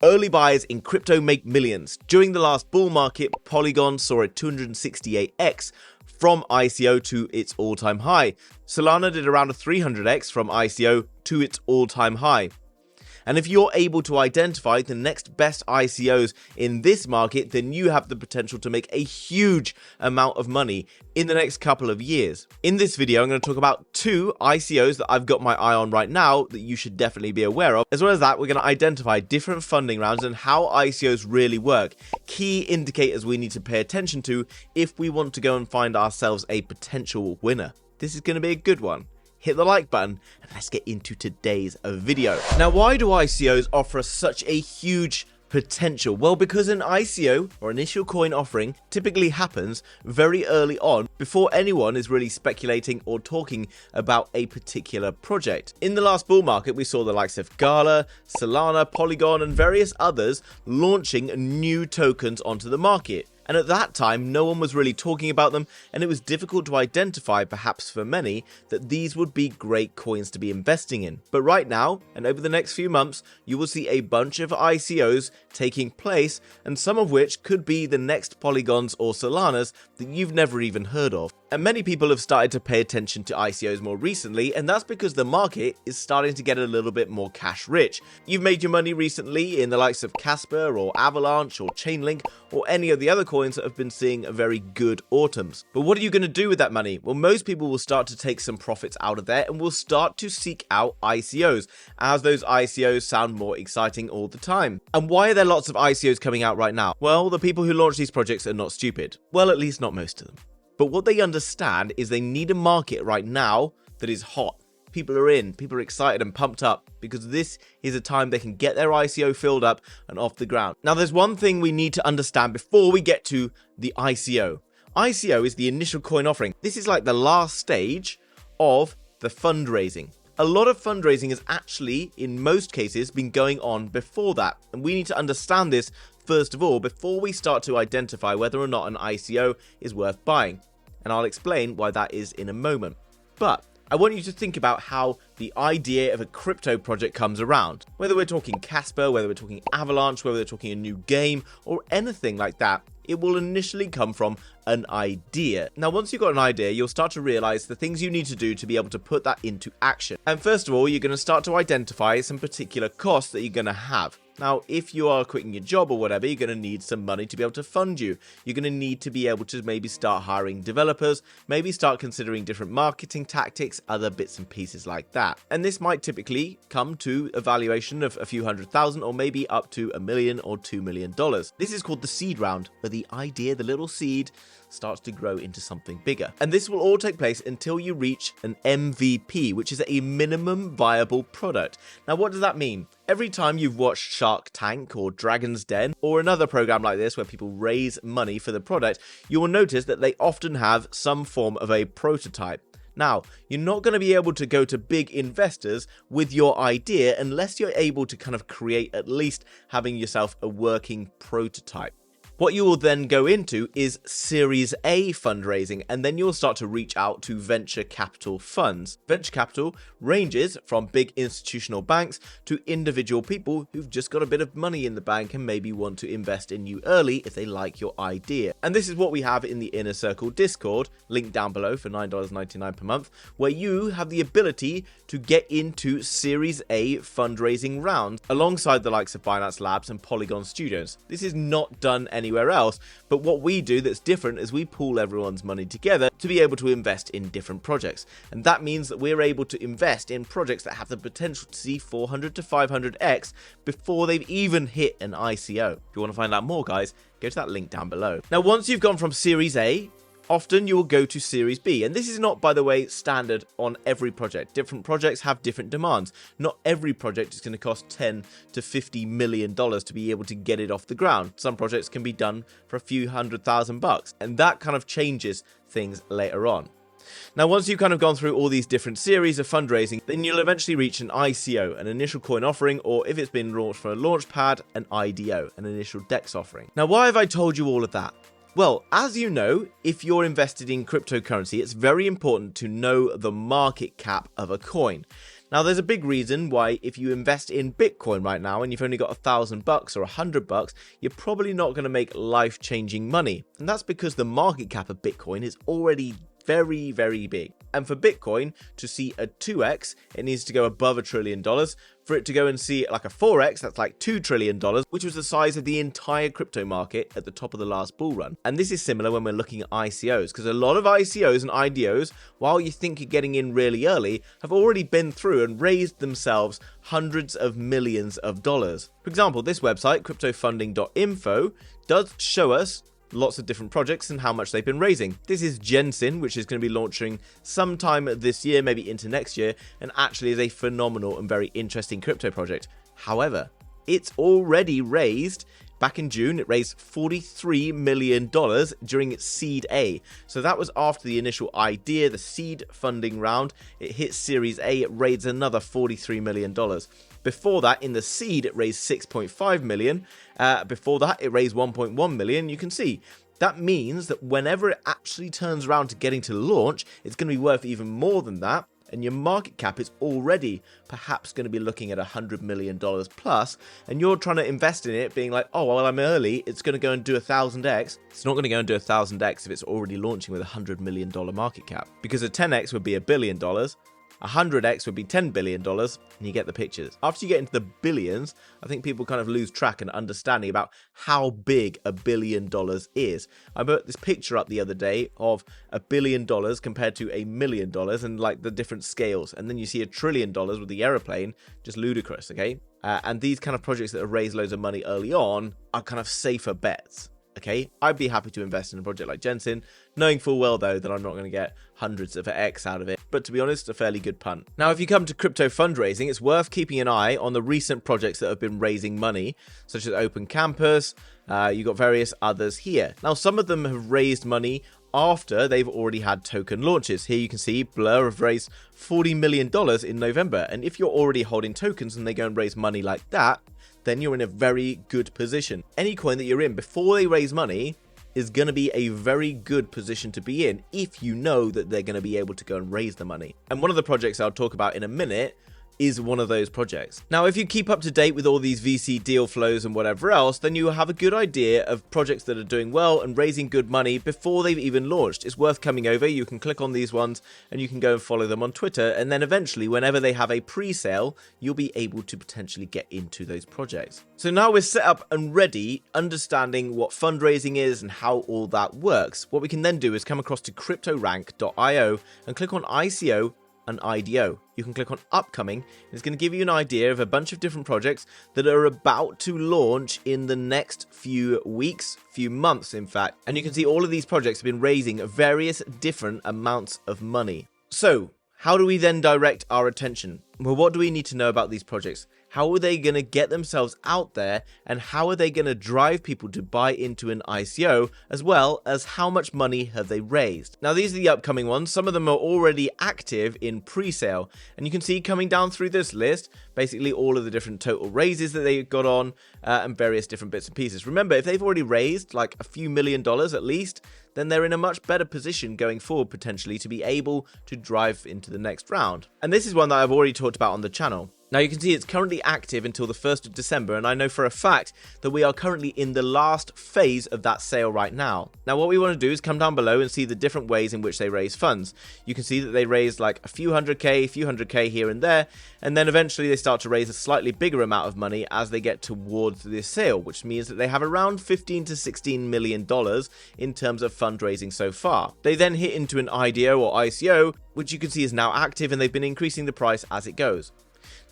Early buyers in crypto make millions. During the last bull market, Polygon saw a 268x from ICO to its all-time high. Solana did around a 300x from ICO to its all-time high. And if you're able to identify the next best ICOs in this market, then you have the potential to make a huge amount of money in the next couple of years. In this video, I'm going to talk about 2 ICOs that I've got my eye on right now that you should definitely be aware of. As well as that, we're going to identify different funding rounds and how ICOs really work. Key indicators we need to pay attention to if we want to go and find ourselves a potential winner. This is going to be a good one. Hit the like button and let's get into today's video. Now, why do ICOs offer such a huge potential? Well, because an ICO, or initial coin offering, typically happens very early on before anyone is really speculating or talking about a particular project. In the last bull market, we saw the likes of Gala, Solana, Polygon, and various others launching new tokens onto the market. And at that time, no one was really talking about them, and it was difficult to identify, perhaps for many, that these would be great coins to be investing in. But right now, and over the next few months, you will see a bunch of ICOs taking place, and some of which could be the next Polygons or Solanas that you've never even heard of. And many people have started to pay attention to ICOs more recently, and that's because the market is starting to get a little bit more cash rich. You've made your money recently in the likes of Casper or Avalanche or Chainlink or any of the other coins that have been seeing very good autumns. But what are you going to do with that money? Well, most people will start to take some profits out of there and will start to seek out ICOs, as those ICOs sound more exciting all the time. And why are there lots of ICOs coming out right now? Well, the people who launch these projects are not stupid. Well, at least not most of them. But what they understand is they need a market right now that is hot. People are in, people are excited and pumped up because this is a time they can get their ICO filled up and off the ground. Now, there's one thing we need to understand before we get to the ICO. ICO is the initial coin offering. This is like the last stage of the fundraising. A lot of fundraising has actually, in most cases, been going on before that. And we need to understand this first of all before we start to identify whether or not an ICO is worth buying. And I'll explain why that is in a moment. But I want you to think about how the idea of a crypto project comes around. Whether we're talking Casper, whether we're talking Avalanche, whether we're talking a new game, or anything like that, it will initially come from an idea. Now, once you've got an idea, you'll start to realize the things you need to do to be able to put that into action. And first of all, you're going to start to identify some particular costs that you're going to have. Now, if you are quitting your job or whatever, you're going to need some money to be able to fund you. You're going to need to be able to maybe start hiring developers, maybe start considering different marketing tactics, other bits and pieces like that. And this might typically come to a valuation of a few $100,000 or maybe up to $1 million or $2 million. This is called the seed round, where the idea, the little seed, starts to grow into something bigger. And this will all take place until you reach an MVP, which is a minimum viable product. Now, what does that mean? Every time you've watched Shark Tank or Dragon's Den or another program like this where people raise money for the product, you will notice that they often have some form of a prototype. Now, you're not going to be able to go to big investors with your idea unless you're able to kind of create at least having yourself a working prototype. What you will then go into is Series A fundraising, and then you'll start to reach out to venture capital funds. Venture capital ranges from big institutional banks to individual people who've just got a bit of money in the bank and maybe want to invest in you early if they like your idea. And this is what we have in the Inner Circle Discord, linked down below for $9.99 per month, where you have the ability to get into Series A fundraising rounds alongside the likes of Binance Labs and Polygon Studios. This is not done anywhere else, but what we do that's different is we pool everyone's money together to be able to invest in different projects, and that means that we're able to invest in projects that have the potential to see 400 to 500x before they've even hit an ICO. If you want to find out more, guys, go to that link down below. Now, once you've gone from Series A, often you will go to Series B, and this is not, by the way, standard on every project. Different projects have different demands. Not every project is going to cost $10 to $50 million to be able to get it off the ground. Some projects can be done for a few $100,000, and that kind of changes things later on. Now, once you've kind of gone through all these different series of fundraising, then you'll eventually reach an ICO, an initial coin offering, or if it's been launched for a launch pad, an IDO, an initial DEX offering. Now, why have I told you all of that? Well, as you know, if you're invested in cryptocurrency, it's very important to know the market cap of a coin. Now, there's a big reason why if you invest in Bitcoin right now and you've only got $1,000 or $100, you're probably not going to make life-changing money. And that's because the market cap of Bitcoin is already very, very big. And for Bitcoin to see a 2x, it needs to go above $1 trillion. For it to go and see like a 4x, that's like $2 trillion, which was the size of the entire crypto market at the top of the last bull run. And this is similar when we're looking at ICOs, because a lot of ICOs and IDOs, while you think you're getting in really early, have already been through and raised themselves hundreds of millions of dollars. For example, this website, cryptofunding.info, does show us lots of different projects and how much they've been raising. This is Jensen, which is going to be launching sometime this year, maybe into next year, and actually is a phenomenal and very interesting crypto project. However, it's already raised, back in June, it raised $43 million during its seed A. So that was after the initial idea, the seed funding round. It hit Series A, it raised another $43 million. Before that, in the seed, it raised $6.5 million. Before that, it raised $1.1 million. You can see that means that whenever it actually turns around to getting to launch, it's going to be worth even more than that. And your market cap is already perhaps going to be looking at $100 million plus. And you're trying to invest in it being like, oh, well, I'm early. It's going to go and do 1,000x. It's not going to go and do 1,000x if it's already launching with a $100 million market cap. Because a 10x would be $1 billion. 100x would be $10 billion, and you get the pictures. After you get into the billions, I think people kind of lose track and understanding about how big $1 billion is. I put this picture up the other day of $1 billion compared to $1 million and like the different scales. And then you see $1 trillion with the aeroplane, just ludicrous, okay? And these kind of projects that have raised loads of money early on are kind of safer bets. Okay, I'd be happy to invest in a project like Jensen, knowing full well though that I'm not going to get hundreds of X out of it, but to be honest, a fairly good punt. Now, if you come to crypto fundraising, it's worth keeping an eye on the recent projects that have been raising money, such as Open Campus. You've got various others here. Now, some of them have raised money after they've already had token launches. Here you can see Blur have raised $40 million in November, and if you're already holding tokens and they go and raise money like that, then you're in a very good position. Any coin that you're in before they raise money is going to be a very good position to be in if you know that they're going to be able to go and raise the money. And one of the projects I'll talk about in a minute is one of those projects. Now, if you keep up to date with all these VC deal flows and whatever else, then you have a good idea of projects that are doing well and raising good money before they've even launched. It's worth coming over. You can click on these ones and you can go and follow them on Twitter. And then eventually, whenever they have a pre-sale, you'll be able to potentially get into those projects. So now we're set up and ready, understanding what fundraising is and how all that works. What we can then do is come across to cryptorank.io and click on ICO and IDO. You can click on upcoming, and it's going to give you an idea of a bunch of different projects that are about to launch in the next few weeks, few months in fact. And you can see all of these projects have been raising various different amounts of money. So how do we then direct our attention? Well, what do we need to know about these projects? How are they going to get themselves out there, and how are they going to drive people to buy into an ICO, as well as how much money have they raised? Now, these are the upcoming ones. Some of them are already active in pre-sale, and you can see coming down through this list, basically all of the different total raises that they got on and various different bits and pieces. Remember, if they've already raised like a few $1 million at least, then they're in a much better position going forward potentially to be able to drive into the next round. And this is one that I've already talked about on the channel. Now you can see it's currently active until the 1st of December, and I know for a fact that we are currently in the last phase of that sale right now. Now what we want to do is come down below and see the different ways in which they raise funds. You can see that they raised like a few hundred K here and there, and then eventually they start to raise a slightly bigger amount of money as they get towards this sale, which means that they have around $15 to $16 million in terms of fundraising so far. They then hit into an IDO or ICO, which you can see is now active, and they've been increasing the price as it goes.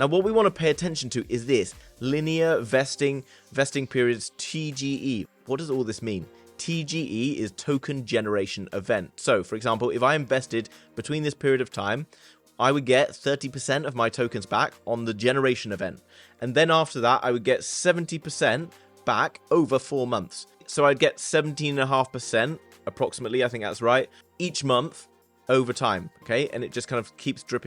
Now, what we want to pay attention to is this linear vesting periods, TGE. What does all this mean? TGE is token generation event. So, for example, if I invested between this period of time, I would get 30% of my tokens back on the generation event. And then after that, I would get 70% back over 4 months. So I'd get 17.5% approximately, I think that's right, each month over time, okay? And it just kind of keeps drip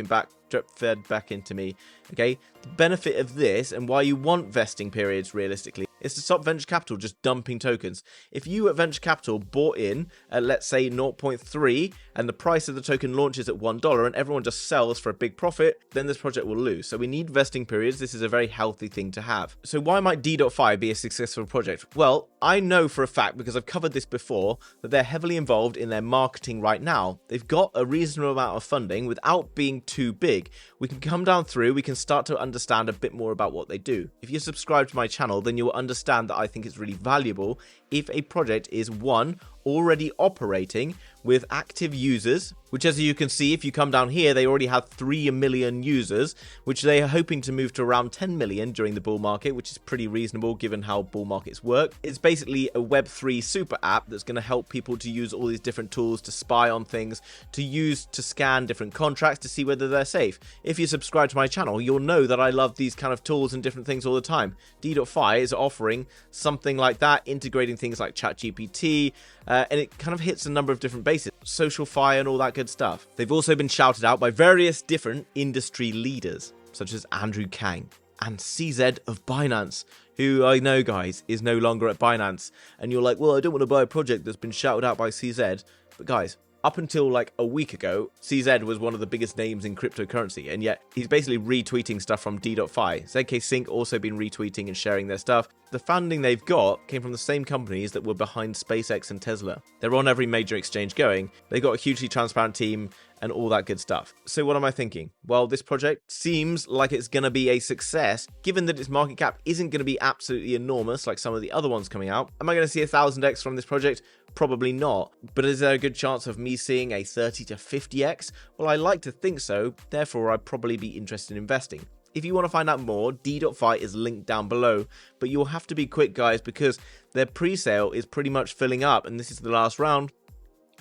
fed back into me, okay? The benefit of this and why you want vesting periods realistically is to stop venture capital just dumping tokens. If you at venture capital bought in at, let's say, 0.3 and the price of the token launches at $1 and everyone just sells for a big profit, then this project will lose. So we need vesting periods. This is a very healthy thing to have. So why might D.Fi be a successful project? Well, I know for a fact, because I've covered this before, that they're heavily involved in their marketing right now. They've got a reasonable amount of funding without being too big. We can come down through, we can start to understand a bit more about what they do. If you're subscribed to my channel, then you'll understand that I think it's really valuable if a project is, one, already operating with active users, which, as you can see, if you come down here, they already have 3 million users, which they are hoping to move to around 10 million during the bull market, which is pretty reasonable given how bull markets work. It's basically a Web3 super app that's going to help people to use all these different tools to spy on things, to use to scan different contracts to see whether they're safe. If you subscribe to my channel, you'll know that I love these kind of tools and different things all the time. D.Fi is offering something like that, integrating things like ChatGPT, and it kind of hits a number of different bases, social fi and all that good stuff. They've also been shouted out by various different industry leaders, such as Andrew Kang and CZ of Binance, who I know, guys, is no longer at Binance. And you're like, well, I don't want to buy a project that's been shouted out by CZ. But guys, up until like a week ago, CZ was one of the biggest names in cryptocurrency, and yet he's basically retweeting stuff from D.Fi. ZK Sync also been retweeting and sharing their stuff. The funding they've got came from the same companies that were behind SpaceX and Tesla. They're on every major exchange going. They've got a hugely transparent team and all that good stuff. So what am I thinking? Well, this project seems like it's going to be a success, given that its market cap isn't going to be absolutely enormous like some of the other ones coming out. Am I going to see 1000x from this project? Probably not. But is there a good chance of me seeing a 30 to 50x? Well, I like to think so. Therefore, I'd probably be interested in investing. If you want to find out more, D.Fi is linked down below, but you'll have to be quick, guys, because their pre-sale is pretty much filling up, and this is the last round.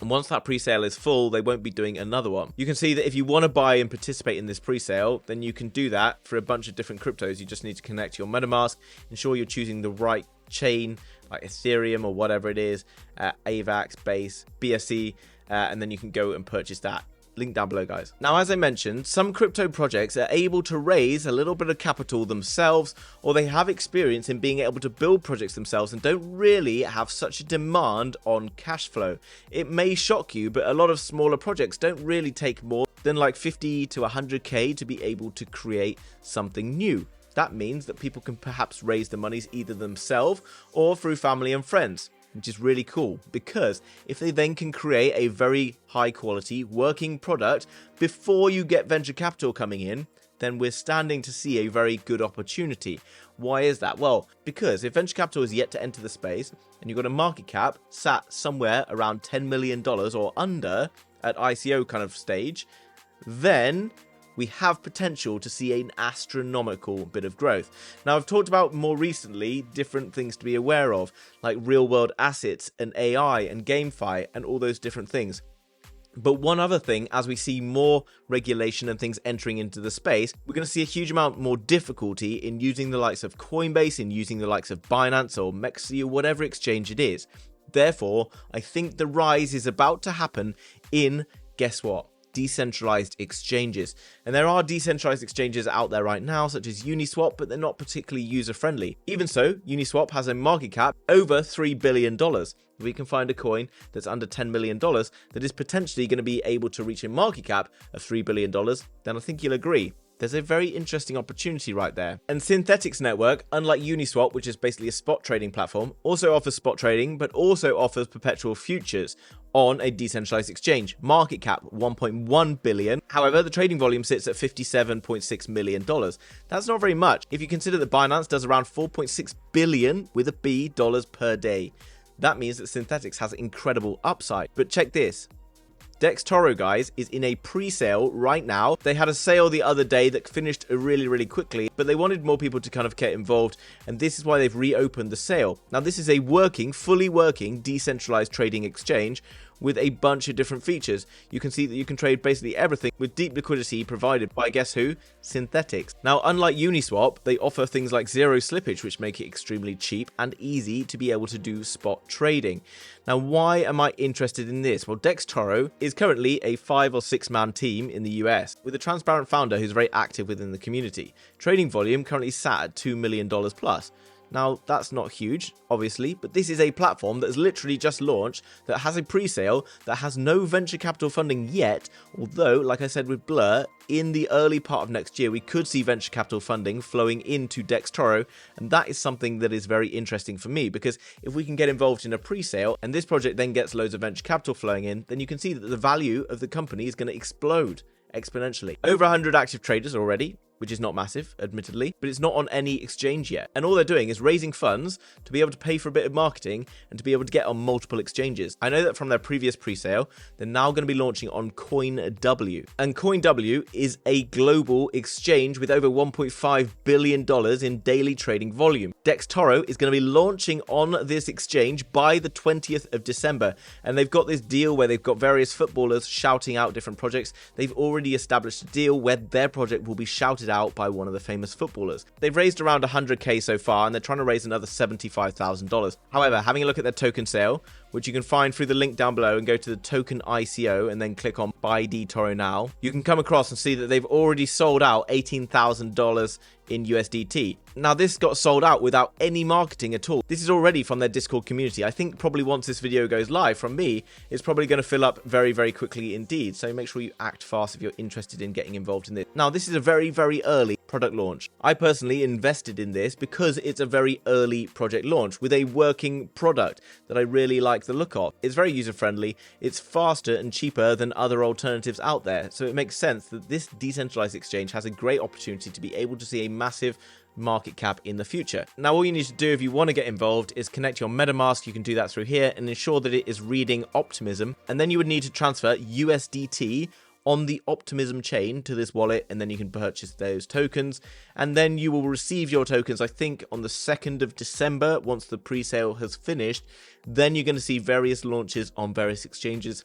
And once that pre-sale is full, they won't be doing another one. You can see that if you want to buy and participate in this pre-sale, then you can do that for a bunch of different cryptos. You just need to connect your MetaMask, ensure you're choosing the right chain, like Ethereum or whatever it is, AVAX, Base, BSC, and then you can go and purchase that. Link down below, guys. Now, as I mentioned, some crypto projects are able to raise a little bit of capital themselves, or they have experience in being able to build projects themselves and don't really have such a demand on cash flow. It may shock you, but a lot of smaller projects don't really take more than like 50 to 100k to be able to create something new. That means that people can perhaps raise the monies either themselves or through family and friends, which is really cool, because if they then can create a very high quality working product before you get venture capital coming in, then we're standing to see a very good opportunity. Why is that? Well, because if venture capital is yet to enter the space and you've got a market cap sat somewhere around $10 million or under at ICO kind of stage, then we have potential to see an astronomical bit of growth. Now, I've talked about more recently different things to be aware of, like real world assets and AI and GameFi and all those different things. But one other thing, as we see more regulation and things entering into the space, we're going to see a huge amount more difficulty in using the likes of Coinbase, in using the likes of Binance or MEXC or whatever exchange it is. Therefore, I think the rise is about to happen in, guess what? Decentralized exchanges. And there are decentralized exchanges out there right now, such as Uniswap, but they're not particularly user friendly. Even so, Uniswap has a market cap over $3 billion. If we can find a coin that's under $10 million that is potentially going to be able to reach a market cap of $3 billion, then I think you'll agree. There's a very interesting opportunity right there. And Synthetics Network, unlike Uniswap, which is basically a spot trading platform, also offers spot trading, but also offers perpetual futures on a decentralized exchange. Market cap $1.1 billion. However, the trading volume sits at $57.6 million. That's not very much if you consider that Binance does around $4.6 billion with a B dollars per day. That means that Synthetics has incredible upside. But check this. Toro, guys, is in a pre-sale right now. They had a sale the other day that finished really quickly, but they wanted more people to kind of get involved, and this is why they've reopened the sale. Now, this is a fully working, decentralized trading exchange with a bunch of different features. You can see that you can trade basically everything with deep liquidity provided by, guess who? Synthetics. Now, unlike Uniswap, they offer things like zero slippage, which make it extremely cheap and easy to be able to do spot trading. Now, why am I interested in this? Well, Toro is currently a 5 or 6 man team in the US with a transparent founder who's very active within the community. Trading volume currently sat at $2 million plus. Now, that's not huge, obviously, but this is a platform that has literally just launched, that has a pre-sale, that has no venture capital funding yet, although, like I said with Blur, in the early part of next year, we could see venture capital funding flowing into DEX Toro, and that is something that is very interesting for me, because if we can get involved in a pre-sale, and this project then gets loads of venture capital flowing in, then you can see that the value of the company is going to explode exponentially. Over 100 active traders already, which is not massive, admittedly, but it's not on any exchange yet. And all they're doing is raising funds to be able to pay for a bit of marketing and to be able to get on multiple exchanges. I know that from their previous pre-sale, they're now going to be launching on CoinW. And CoinW is a global exchange with over $1.5 billion in daily trading volume. DEX Toro is going to be launching on this exchange by the 20th of December. And they've got this deal where they've got various footballers shouting out different projects. They've already established a deal where their project will be shouted out by one of the famous footballers. They've raised around 100k so far, and they're trying to raise another $75,000. However, having a look at their token sale, which you can find through the link down below, and go to the token ICO and then click on buy Toro now, you can come across and see that they've already sold out $18,000 in USDT. Now, this got sold out without any marketing at all. This is already from their Discord community. I think probably once this video goes live from me, it's probably going to fill up very, very quickly indeed. So make sure you act fast if you're interested in getting involved in this. Now, this is a very, very early product launch. I personally invested in this because it's a very early project launch with a working product that I really like the look of. It's very user-friendly. It's faster and cheaper than other alternatives out there. So it makes sense that this decentralized exchange has a great opportunity to be able to see a massive market cap in the future. Now, all you need to do if you want to get involved is connect your MetaMask. You can do that through here and ensure that it is reading Optimism. And then you would need to transfer USDT on the Optimism chain to this wallet, and then you can purchase those tokens, and then you will receive your tokens, I think, on the 2nd of December once the pre-sale has finished. Then you're going to see various launches on various exchanges,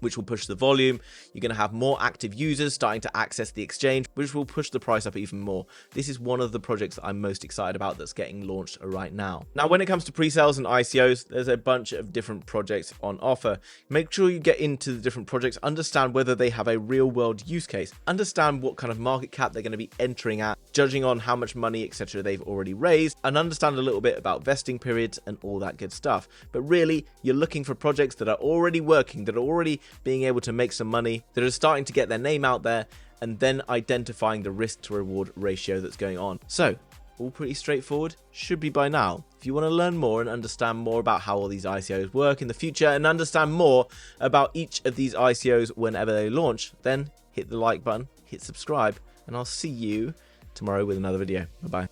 which will push the volume. You're going to have more active users starting to access the exchange, which will push the price up even more. This is one of the projects that I'm most excited about that's getting launched right now. Now, when it comes to pre-sales and ICOs, there's a bunch of different projects on offer. Make sure you get into the different projects, understand whether they have a real world use case, understand what kind of market cap they're going to be entering at, judging on how much money, etc. they've already raised, and understand a little bit about vesting periods and all that good stuff. But really, you're looking for projects that are already working, that are already being able to make some money, that are starting to get their name out there, and then identifying the risk to reward ratio that's going on. So, all pretty straightforward, should be by now. If you want to learn more and understand more about how all these ICOs work in the future, and understand more about each of these ICOs whenever they launch, then hit the like button, hit subscribe, and I'll see you tomorrow with another video. Bye bye.